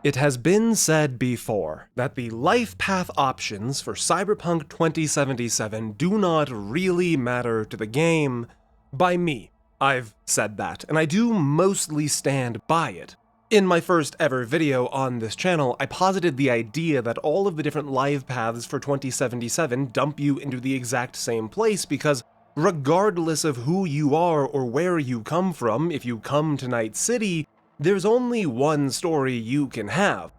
It has been said before that the life path options for Cyberpunk 2077 do not really matter to the game. By me, I've said that, and I do mostly stand by it. In my first ever video on this channel, I posited the idea that all of the different life paths for 2077 dump you into the exact same place because regardless of who you are or where you come from, if you come to Night City, there's only one story you can have.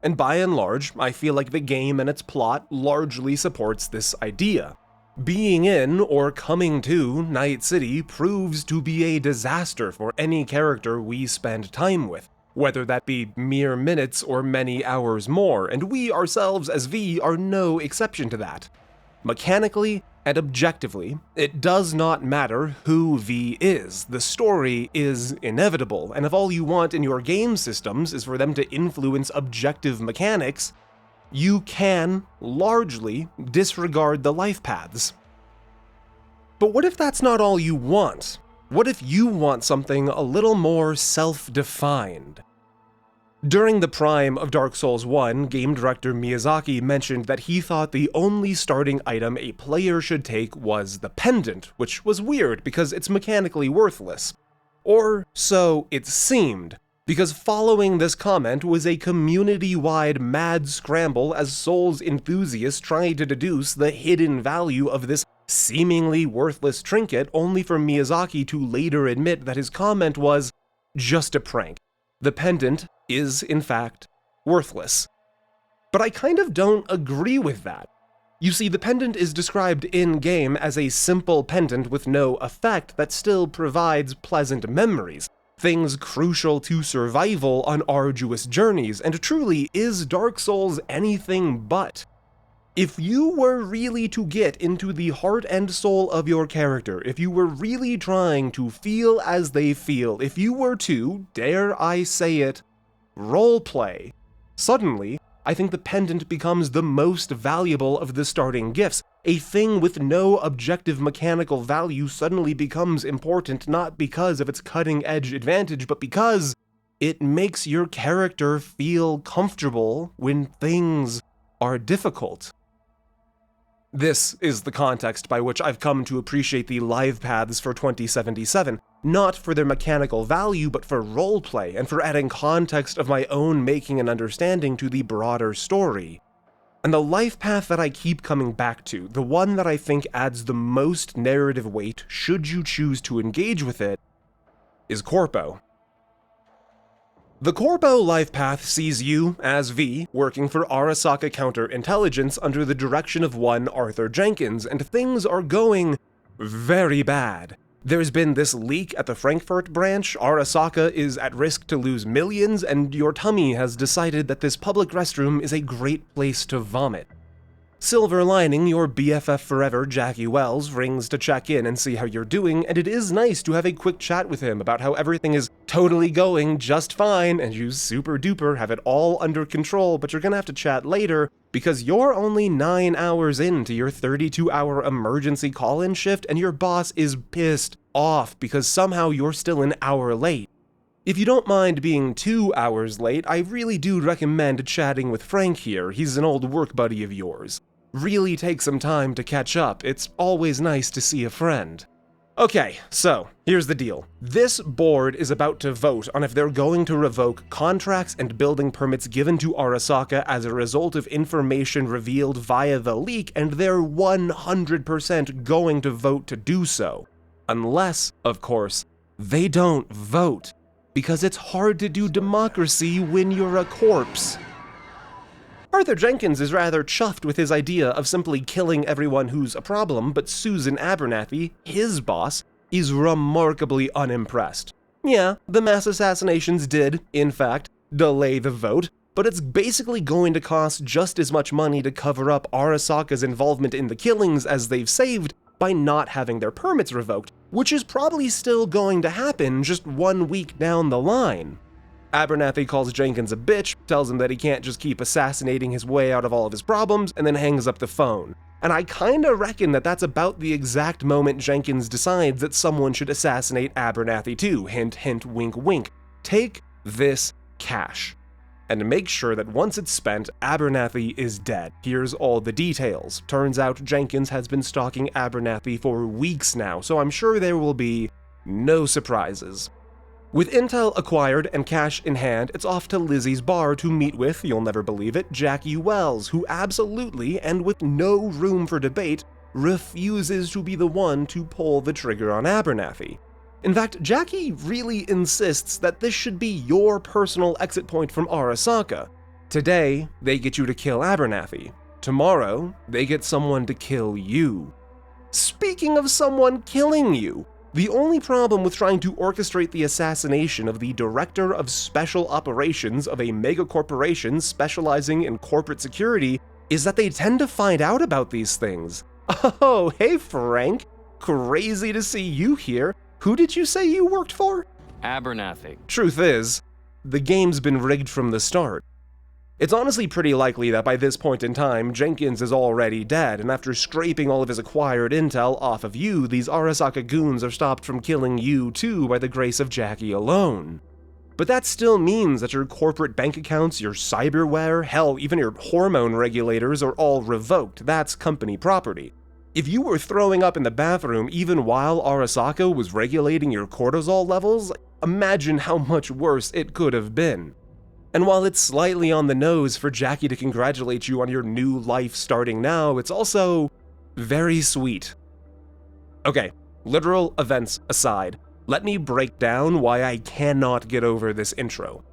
And by and large, I feel like the game and its plot largely supports this idea. Being in or coming to Night City proves to be a disaster for any character we spend time with, whether that be mere minutes or many hours more, and we ourselves as V are no exception to that. Mechanically and objectively, it does not matter who V is. The story is inevitable, and if all you want in your game systems is for them to influence objective mechanics, you can, largely, disregard the life paths. But what if that's not all you want? What if you want something a little more self-defined? During the prime of Dark Souls 1, game director Miyazaki mentioned that he thought the only starting item a player should take was the pendant, which was weird because it's mechanically worthless. Or so it seemed, because following this comment was a community-wide mad scramble as Souls enthusiasts tried to deduce the hidden value of this seemingly worthless trinket, only for Miyazaki to later admit that his comment was just a prank. The pendant is, in fact, worthless. But I kind of don't agree with that. You see, the pendant is described in-game as a simple pendant with no effect that still provides pleasant memories, things crucial to survival on arduous journeys, and truly is Dark Souls anything but. If you were really to get into the heart and soul of your character, if you were really trying to feel as they feel, if you were to, dare I say it, roleplay, suddenly, I think the pendant becomes the most valuable of the starting gifts. A thing with no objective mechanical value suddenly becomes important not because of its cutting-edge advantage, but because it makes your character feel comfortable when things are difficult. This is the context by which I've come to appreciate the live paths for 2077, not for their mechanical value, but for roleplay and for adding context of my own making and understanding to the broader story. And the life path that I keep coming back to, the one that I think adds the most narrative weight should you choose to engage with it, is Corpo. The Corpo life path sees you, as V, working for Arasaka Counterintelligence under the direction of one Arthur Jenkins, and things are going very bad. There's been this leak at the Frankfurt branch, Arasaka is at risk to lose millions, and your tummy has decided that this public restroom is a great place to vomit. Silver lining, your BFF forever, Jackie Wells, rings to check in and see how you're doing, and it is nice to have a quick chat with him about how everything is totally going just fine, and you super duper have it all under control, but you're gonna have to chat later, because you're only 9 hours into your 32-hour emergency call-in shift, and your boss is pissed off because somehow you're still an hour late. If you don't mind being 2 hours late, I really do recommend chatting with Frank here. He's an old work buddy of yours. Really take some time to catch up. It's always nice to see a friend. Okay, so here's the deal. This board is about to vote on if they're going to revoke contracts and building permits given to Arasaka as a result of information revealed via the leak, and they're 100% going to vote to do so. Unless, of course, they don't vote. Because it's hard to do democracy when you're a corpse. Arthur Jenkins is rather chuffed with his idea of simply killing everyone who's a problem, but Susan Abernathy, his boss, is remarkably unimpressed. Yeah, the mass assassinations did, in fact, delay the vote, but it's basically going to cost just as much money to cover up Arasaka's involvement in the killings as they've saved by not having their permits revoked, which is probably still going to happen just 1 week down the line. Abernathy calls Jenkins a bitch, tells him that he can't just keep assassinating his way out of all of his problems, and then hangs up the phone. And I kinda reckon that that's about the exact moment Jenkins decides that someone should assassinate Abernathy too. Hint, hint, wink, wink. Take this cash. and make sure that once it's spent, Abernathy is dead. Here's all the details. Turns out Jenkins has been stalking Abernathy for weeks now, so I'm sure there will be no surprises. With intel acquired and cash in hand, it's off to Lizzie's bar to meet with, you'll never believe it, Jackie Wells, who absolutely, and with no room for debate, refuses to be the one to pull the trigger on Abernathy. In fact, Jackie really insists that this should be your personal exit point from Arasaka. Today, they get you to kill Abernathy. Tomorrow, they get someone to kill you. Speaking of someone killing you, the only problem with trying to orchestrate the assassination of the Director of Special Operations of a megacorporation specializing in corporate security is that they tend to find out about these things. Oh, hey Frank, crazy to see you here. Who did you say you worked for? Abernathy. Truth is, the game's been rigged from the start. It's honestly pretty likely that by this point in time, Jenkins is already dead, and after scraping all of his acquired intel off of you, these Arasaka goons are stopped from killing you too by the grace of Jackie alone. But that still means that your corporate bank accounts, your cyberware, hell, even your hormone regulators are all revoked. That's company property. If you were throwing up in the bathroom even while Arasaka was regulating your cortisol levels, imagine how much worse it could have been. And while it's slightly on the nose for Jackie to congratulate you on your new life starting now, it's also very sweet. Okay, literal events aside, let me break down why I cannot get over this intro.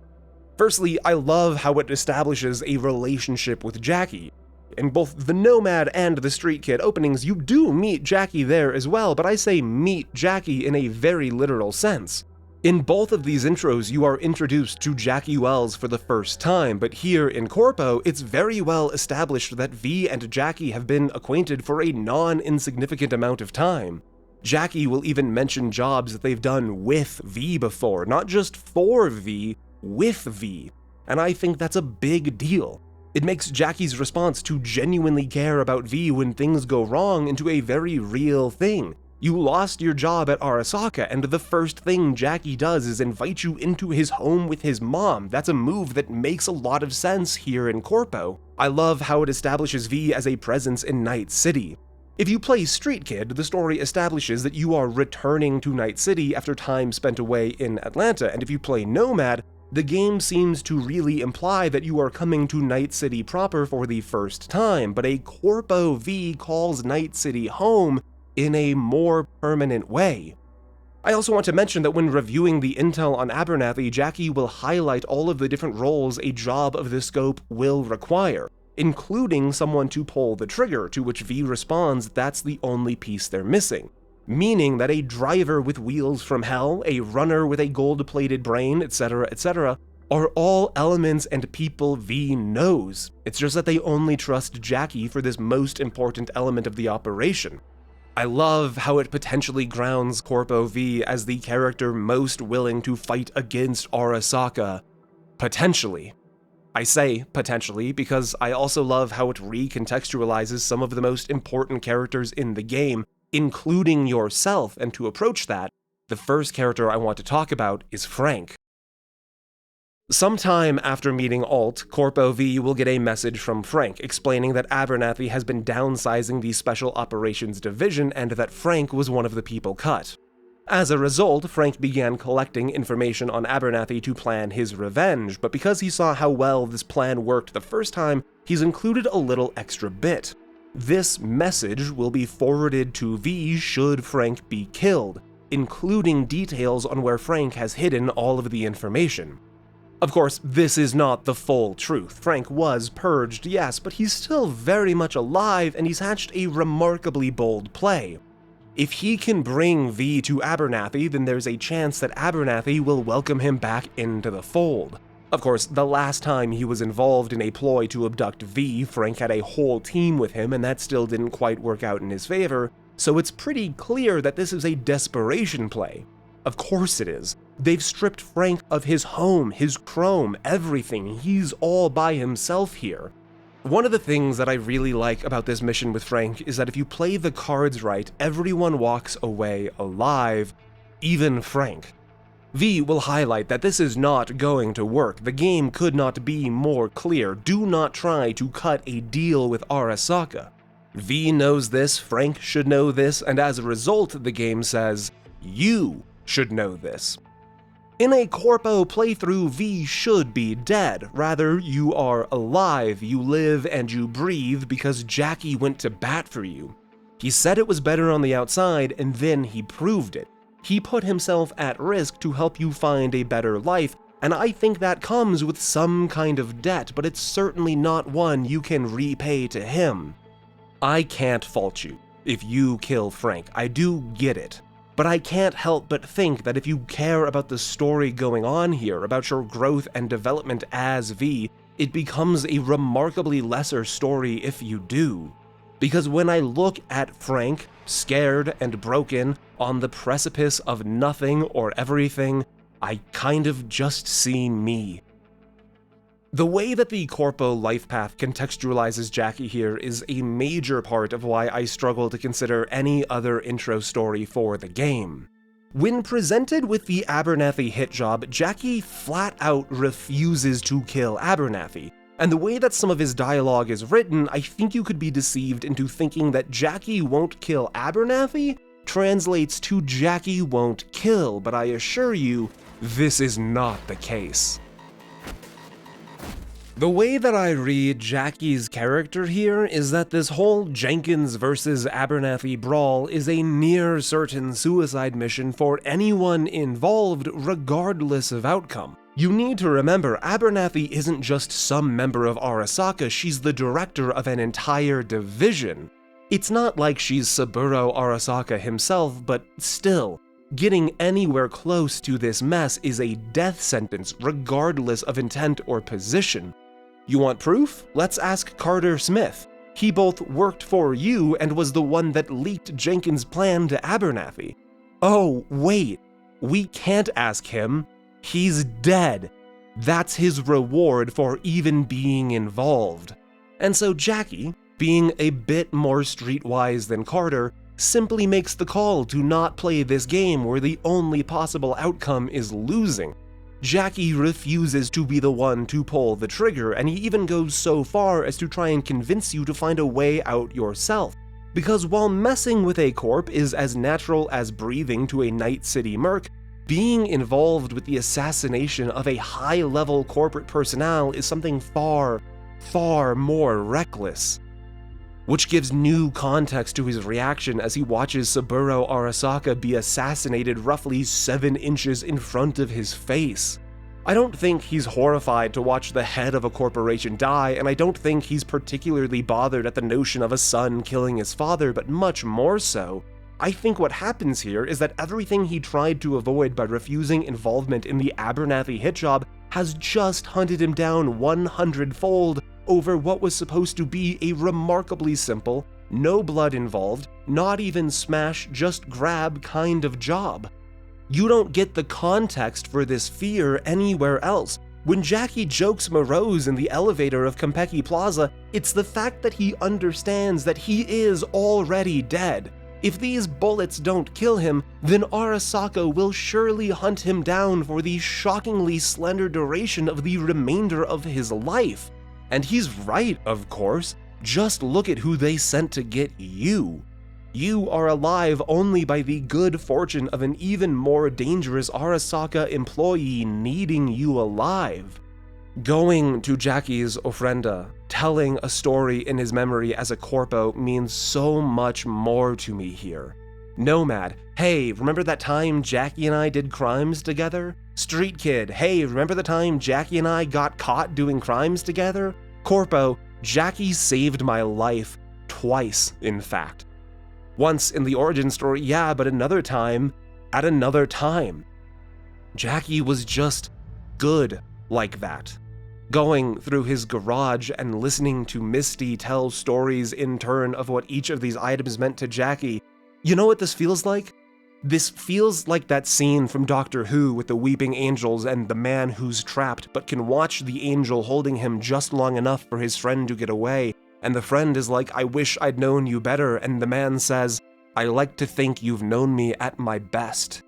Firstly, I love how it establishes a relationship with Jackie. In both the Nomad and the Street Kid openings, you do meet Jackie there as well, but I say meet Jackie in a very literal sense. In both of these intros, you are introduced to Jackie Wells for the first time, but here in Corpo, it's very well established that V and Jackie have been acquainted for a non-insignificant amount of time. Jackie will even mention jobs that they've done with V before, not just for V, with V, and I think that's a big deal. It makes Jackie's response to genuinely care about V when things go wrong into a very real thing. You lost your job at Arasaka, and the first thing Jackie does is invite you into his home with his mom. That's a move that makes a lot of sense here in Corpo. I love how it establishes V as a presence in Night City. If you play Street Kid, the story establishes that you are returning to Night City after time spent away in Atlanta, and if you play Nomad, the game seems to really imply that you are coming to Night City proper for the first time, but a Corpo V calls Night City home in a more permanent way. I also want to mention that when reviewing the intel on Abernathy, Jackie will highlight all of the different roles a job of this scope will require, including someone to pull the trigger, to which V responds that's the only piece they're missing. Meaning that a driver with wheels from hell, a runner with a gold-plated brain, etc., are all elements and people V knows. It's just that they only trust Jackie for this most important element of the operation. I love how it potentially grounds Corpo V as the character most willing to fight against Arasaka. Potentially. I say potentially because I also love how it recontextualizes some of the most important characters in the game, including yourself, and to approach that, the first character I want to talk about is Frank. Sometime after meeting Alt, Corpo V will get a message from Frank explaining that Abernathy has been downsizing the Special Operations Division and that Frank was one of the people cut. As a result, Frank began collecting information on Abernathy to plan his revenge, but because he saw how well this plan worked the first time, he's included a little extra bit. This message will be forwarded to V should Frank be killed, including details on where Frank has hidden all of the information. Of course, this is not the full truth. Frank was purged, yes, but he's still very much alive, and he's hatched a remarkably bold play. If he can bring V to Abernathy, then there's a chance that Abernathy will welcome him back into the fold. Of course, the last time he was involved in a ploy to abduct V, Frank had a whole team with him, and that still didn't quite work out in his favor, so it's pretty clear that this is a desperation play. Of course it is. They've stripped Frank of his home, his chrome, everything. He's all by himself here. One of the things that I really like about this mission with Frank is that if you play the cards right, everyone walks away alive, even Frank. V will highlight that this is not going to work. The game could not be more clear. Do not try to cut a deal with Arasaka. V knows this, Frank should know this, and as a result, the game says, you should know this. In a Corpo playthrough, V should be dead. Rather, you are alive, you live and you breathe because Jackie went to bat for you. He said it was better on the outside, and then he proved it. He put himself at risk to help you find a better life, and I think that comes with some kind of debt, but it's certainly not one you can repay to him. I can't fault you if you kill Frank, I do get it. But I can't help but think that if you care about the story going on here, about your growth and development as V, it becomes a remarkably lesser story if you do. Because when I look at Frank, scared and broken, on the precipice of nothing or everything, I kind of just see me. The way that the Corpo life path contextualizes Jackie here is a major part of why I struggle to consider any other intro story for the game. When presented with the Abernathy hit job, Jackie flat out refuses to kill Abernathy, and the way that some of his dialogue is written, I think you could be deceived into thinking that Jackie won't kill Abernathy translates to Jackie won't kill, but I assure you, this is not the case. The way that I read Jackie's character here is that this whole Jenkins versus Abernathy brawl is a near certain suicide mission for anyone involved, regardless of outcome. You need to remember, Abernathy isn't just some member of Arasaka, she's the director of an entire division. It's not like she's Saburo Arasaka himself, but still, getting anywhere close to this mess is a death sentence, regardless of intent or position. You want proof? Let's ask Carter Smith. He both worked for you and was the one that leaked Jenkins' plan to Abernathy. Oh, wait, we can't ask him. He's dead. That's his reward for even being involved. And so Jackie, being a bit more streetwise than Carter, simply makes the call to not play this game where the only possible outcome is losing. Jackie refuses to be the one to pull the trigger, and he even goes so far as to try and convince you to find a way out yourself. Because while messing with a corp is as natural as breathing to a Night City merc, being involved with the assassination of a high-level corporate personnel is something far, far more reckless. Which gives new context to his reaction as he watches Saburo Arasaka be assassinated roughly 7 inches in front of his face. I don't think he's horrified to watch the head of a corporation die, and I don't think he's particularly bothered at the notion of a son killing his father, but much more so, I think what happens here is that everything he tried to avoid by refusing involvement in the Abernathy hit job has just hunted him down 100-fold over what was supposed to be a remarkably simple, no blood involved, not even smash, just grab kind of job. You don't get the context for this fear anywhere else. When Jackie jokes morose in the elevator of Konpeki Plaza, it's the fact that he understands that he is already dead. If these bullets don't kill him, then Arasaka will surely hunt him down for the shockingly slender duration of the remainder of his life. And he's right, of course. Just look at who they sent to get you. You are alive only by the good fortune of an even more dangerous Arasaka employee needing you alive. Going to Jackie's ofrenda, telling a story in his memory as a corpo means so much more to me here. Nomad, hey, remember that time Jackie and I did crimes together? Street Kid, hey, remember the time Jackie and I got caught doing crimes together? Corpo, Jackie saved my life, twice, in fact. Once in the origin story, yeah, but another time, at another time. Jackie was just good like that. Going through his garage and listening to Misty tell stories in turn of what each of these items meant to Jackie. You know what this feels like? This feels like that scene from Doctor Who with the weeping angels and the man who's trapped but can watch the angel holding him just long enough for his friend to get away, and the friend is like, I wish I'd known you better, and the man says, I like to think you've known me at my best.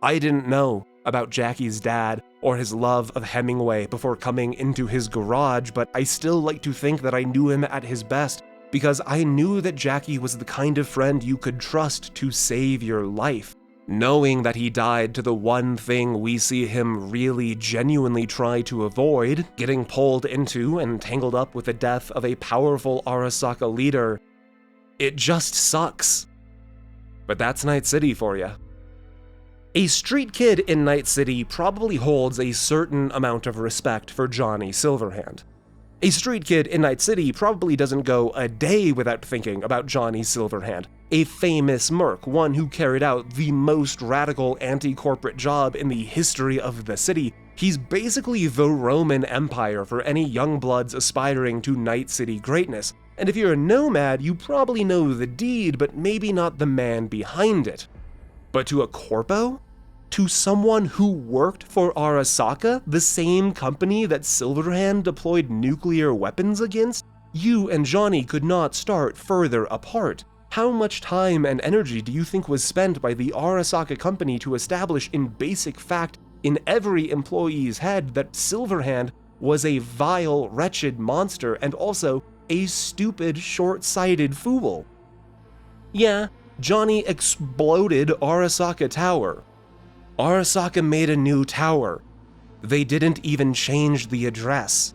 I didn't know. about Jackie's dad or his love of Hemingway before coming into his garage, but I still like to think that I knew him at his best because I knew that Jackie was the kind of friend you could trust to save your life. Knowing that he died to the one thing we see him really genuinely try to avoid, getting pulled into and tangled up with the death of a powerful Arasaka leader, it just sucks. But that's Night City for you. A street kid in Night City probably holds a certain amount of respect for Johnny Silverhand. A street kid in Night City probably doesn't go a day without thinking about Johnny Silverhand, a famous merc, one who carried out the most radical anti-corporate job in the history of the city. He's basically the Roman Empire for any young bloods aspiring to Night City greatness. And if you're a nomad, you probably know the deed, but maybe not the man behind it. But to a corpo? To someone who worked for Arasaka, the same company that Silverhand deployed nuclear weapons against? You and Johnny could not start further apart. How much time and energy do you think was spent by the Arasaka company to establish in basic fact in every employee's head that Silverhand was a vile, wretched monster and also a stupid, short-sighted fool? Yeah, Johnny exploded Arasaka Tower. Arasaka made a new tower. They didn't even change the address.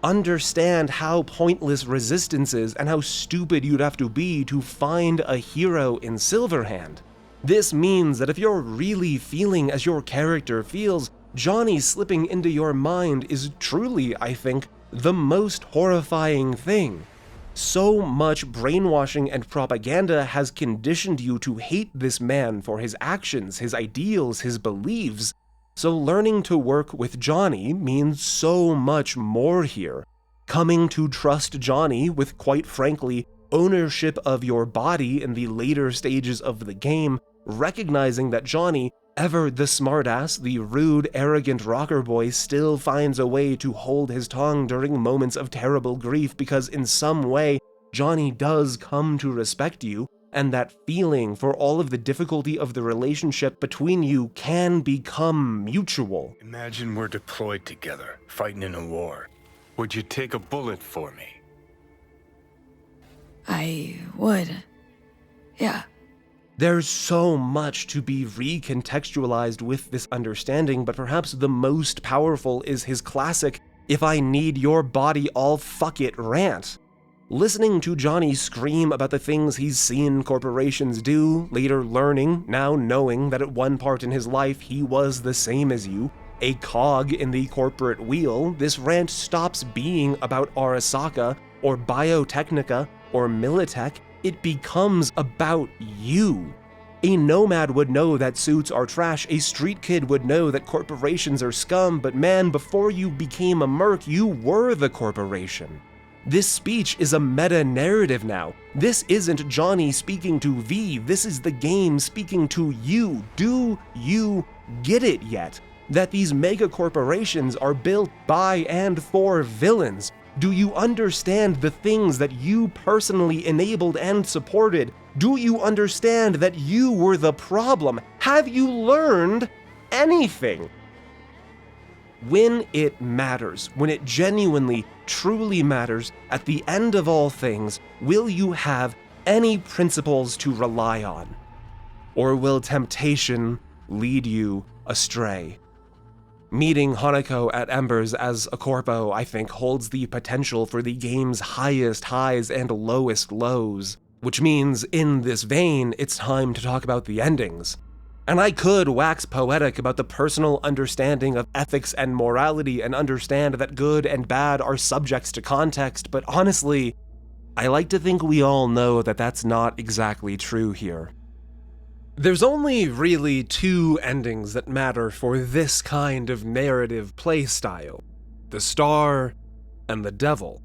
Understand how pointless resistance is and how stupid you'd have to be to find a hero in Silverhand. This means that if you're really feeling as your character feels, Johnny slipping into your mind is truly, I think, the most horrifying thing. So much brainwashing and propaganda has conditioned you to hate this man for his actions, his ideals, his beliefs. So learning to work with Johnny means so much more here. Coming to trust Johnny with, quite frankly, ownership of your body in the later stages of the game, recognizing that Johnny, ever the smartass, the rude, arrogant rocker boy, still finds a way to hold his tongue during moments of terrible grief because in some way, Johnny does come to respect you, and that feeling for all of the difficulty of the relationship between you can become mutual. Imagine we're deployed together, fighting in a war. Would you take a bullet for me? I would. Yeah. There's so much to be recontextualized with this understanding, but perhaps the most powerful is his classic, "If I need your body, I'll fuck it" rant. Listening to Johnny scream about the things he's seen corporations do, later learning, now knowing that at one part in his life he was the same as you, a cog in the corporate wheel, this rant stops being about Arasaka, or Biotechnica, or Militech. It becomes about you. A nomad would know that suits are trash, a street kid would know that corporations are scum, but man, before you became a merc, you were the corporation. This speech is a meta-narrative now. This isn't Johnny speaking to V, this is the game speaking to you. Do you get it yet? That these mega corporations are built by and for villains. Do you understand the things that you personally enabled and supported? Do you understand that you were the problem? Have you learned anything? When it matters, when it genuinely, truly matters, at the end of all things, will you have any principles to rely on? Or will temptation lead you astray? Meeting Hanako at Embers as a corpo, I think, holds the potential for the game's highest highs and lowest lows, which means, in this vein, it's time to talk about the endings. And I could wax poetic about the personal understanding of ethics and morality and understand that good and bad are subjects to context, but honestly, I like to think we all know that that's not exactly true here. There's only really two endings that matter for this kind of narrative playstyle: the Star and the Devil.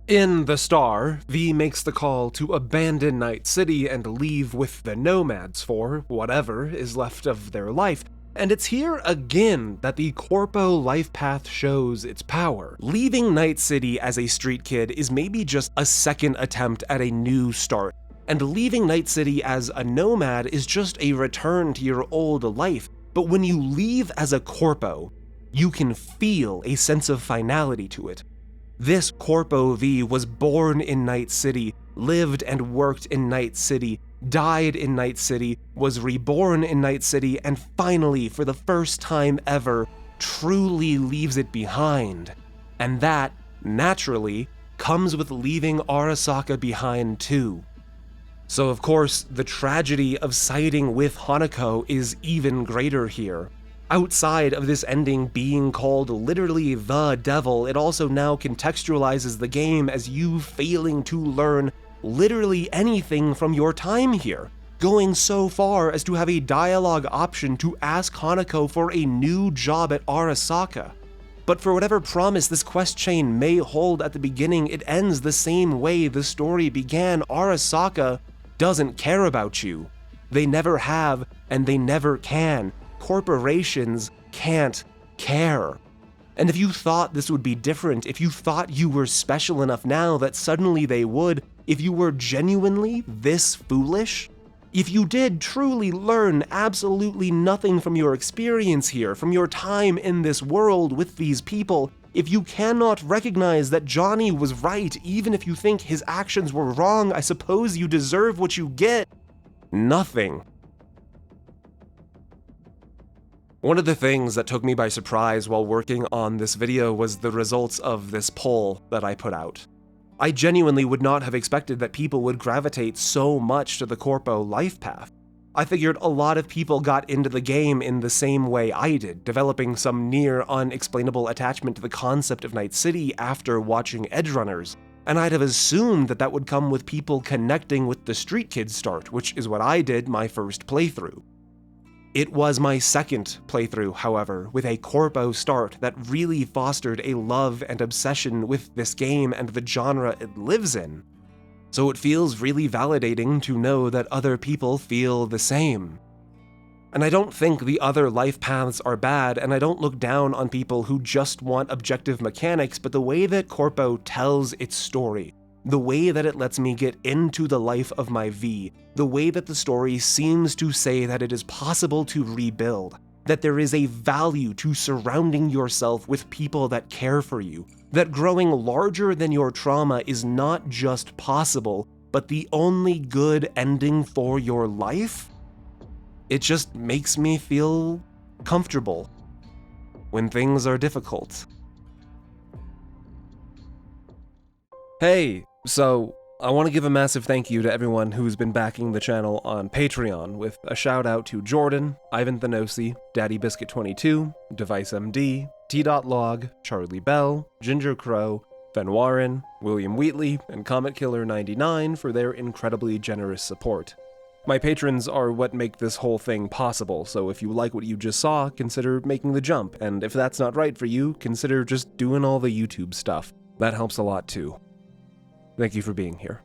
In The Star, V makes the call to abandon Night City and leave with the nomads for whatever is left of their life, and it's here again that the Corpo life path shows its power. Leaving Night City as a street kid is maybe just a second attempt at a new start, and leaving Night City as a nomad is just a return to your old life. But when you leave as a Corpo, you can feel a sense of finality to it. This Corpo V was born in Night City, lived and worked in Night City, died in Night City, was reborn in Night City, and finally, for the first time ever, truly leaves it behind. And that, naturally, comes with leaving Arasaka behind too. So of course, the tragedy of siding with Hanako is even greater here. Outside of this ending being called literally the devil, it also now contextualizes the game as you failing to learn literally anything from your time here, going so far as to have a dialogue option to ask Hanako for a new job at Arasaka. But for whatever promise this quest chain may hold at the beginning, it ends the same way the story began. Arasaka doesn't care about you. They never have, and they never can. Corporations can't care. And if you thought this would be different, if you thought you were special enough now that suddenly they would, if you were genuinely this foolish, if you did truly learn absolutely nothing from your experience here, from your time in this world with these people, if you cannot recognize that Johnny was right, even if you think his actions were wrong, I suppose you deserve what you get. Nothing. One of the things that took me by surprise while working on this video was the results of this poll that I put out. I genuinely would not have expected that people would gravitate so much to the Corpo life path. I figured a lot of people got into the game in the same way I did, developing some near unexplainable attachment to the concept of Night City after watching Edgerunners, and I'd have assumed that that would come with people connecting with the Street Kids start, which is what I did my first playthrough. It was my second playthrough, however, with a Corpo start that really fostered a love and obsession with this game and the genre it lives in. So it feels really validating to know that other people feel the same. And I don't think the other life paths are bad, and I don't look down on people who just want objective mechanics, but the way that Corpo tells its story, the way that it lets me get into the life of my V, the way that the story seems to say that it is possible to rebuild, that there is a value to surrounding yourself with people that care for you, that growing larger than your trauma is not just possible, but the only good ending for your life. It just makes me feel comfortable when things are difficult. Hey, so I want to give a massive thank you to everyone who's been backing the channel on Patreon, with a shout out to Jordan, Ivan Thanosi, Daddy Biscuit 22, Device MD, T.Log, Charlie Bell, Ginger Crow, Ben Warren, William Wheatley, and Comet Killer 99 for their incredibly generous support. My patrons are what make this whole thing possible, so if you like what you just saw, consider making the jump, and if that's not right for you, consider just doing all the YouTube stuff. That helps a lot too. Thank you for being here.